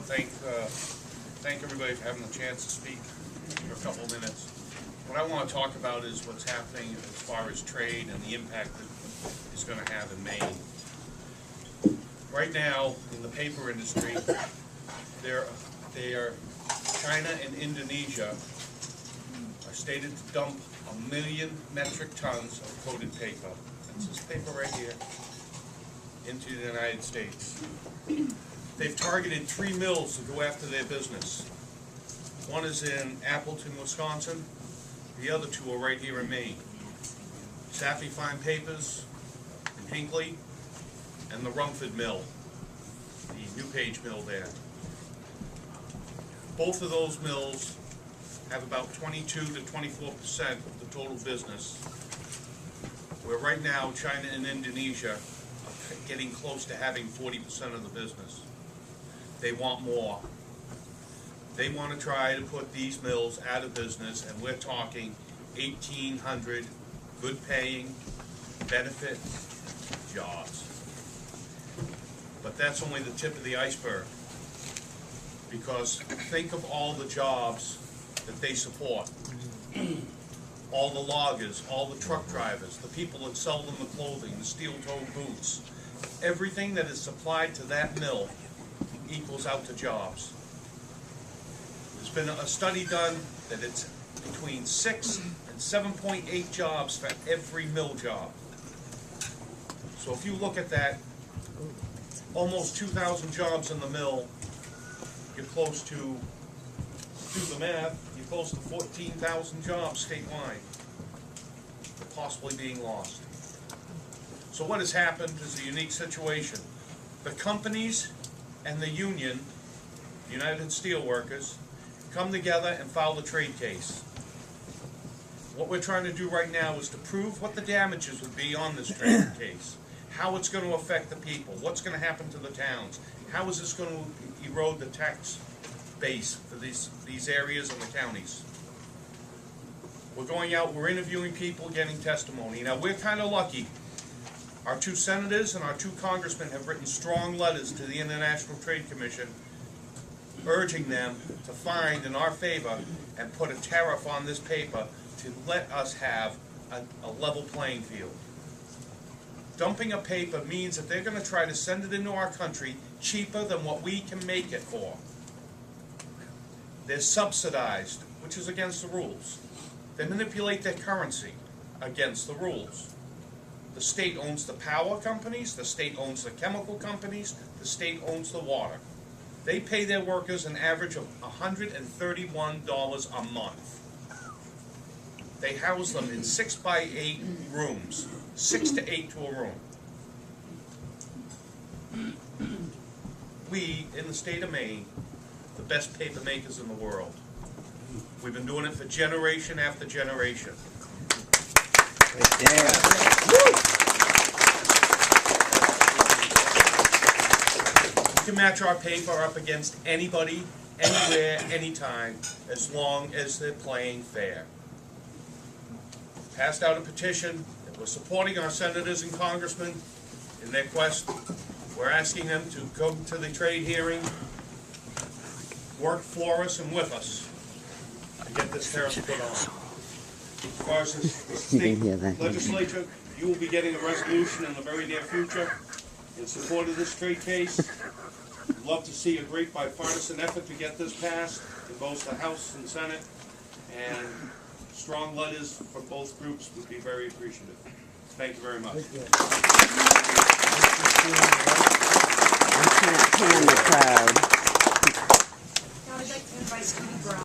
thank everybody for having the chance to speak for a couple of minutes. What I want to talk about is what's happening as far as trade and the impact that it's going to have in Maine. Right now, in the paper industry, China and Indonesia are stated to dump 1 million metric tons of coated paper. That's this paper right here, into the United States. They've targeted 3 mills to go after their business. One is in Appleton, Wisconsin. The other 2 are right here in Maine. Saffy Fine Papers in Hinckley, and the Rumford Mill, the NewPage mill there. Both of those mills have about 22 to 24% of the total business, where right now China and Indonesia are getting close to having 40% of the business. They want more. They want to try to put these mills out of business, and we're talking 1,800 good-paying, benefit jobs. But that's only the tip of the iceberg, because think of all the jobs that they support. All the loggers, all the truck drivers, the people that sell them the clothing, the steel-toed boots. Everything that is supplied to that mill equals out to jobs. There's been a study done that it's between 6 and 7.8 jobs for every mill job. So if you look at that, almost 2,000 jobs in the mill, you're close to, do the math, you're close to 14,000 jobs statewide, possibly being lost. So what has happened is a unique situation. The companies and the union, the United Steelworkers, come together and file a trade case. What we're trying to do right now is to prove what the damages would be on this trade case, how it's going to affect the people, what's going to happen to the towns, how is this going to erode the tax base for these areas and the counties. We're going out, we're interviewing people, getting testimony. Now we're kind of lucky. Our 2 senators and our 2 congressmen have written strong letters to the International Trade Commission urging them to find in our favor and put a tariff on this paper to let us have a level playing field. Dumping a paper means that they're going to try to send it into our country cheaper than what we can make it for. They're subsidized, which is against the rules. They manipulate their currency against the rules. The state owns the power companies, the state owns the chemical companies, the state owns the water. They pay their workers an average of $131 a month. They house them in 6x8 rooms, 6 to 8 to a room. We, in the state of Maine, the best paper makers in the world. We've been doing it for generation after generation. We can match our paper up against anybody, anywhere, anytime, as long as they're playing fair. Passed out a petition that we're supporting our senators and congressmen in their quest. We're asking them to go to the trade hearing, work for us and with us to get this tariff put on. As far as the state legislature, you will be getting a resolution in the very near future in support of this trade case. We'd love to see a great bipartisan effort to get this passed in both the House and Senate, and strong letters from both groups would be very appreciative. Thank you very much. I can't pan the crowd. Now I'd like to invite Steve Brown.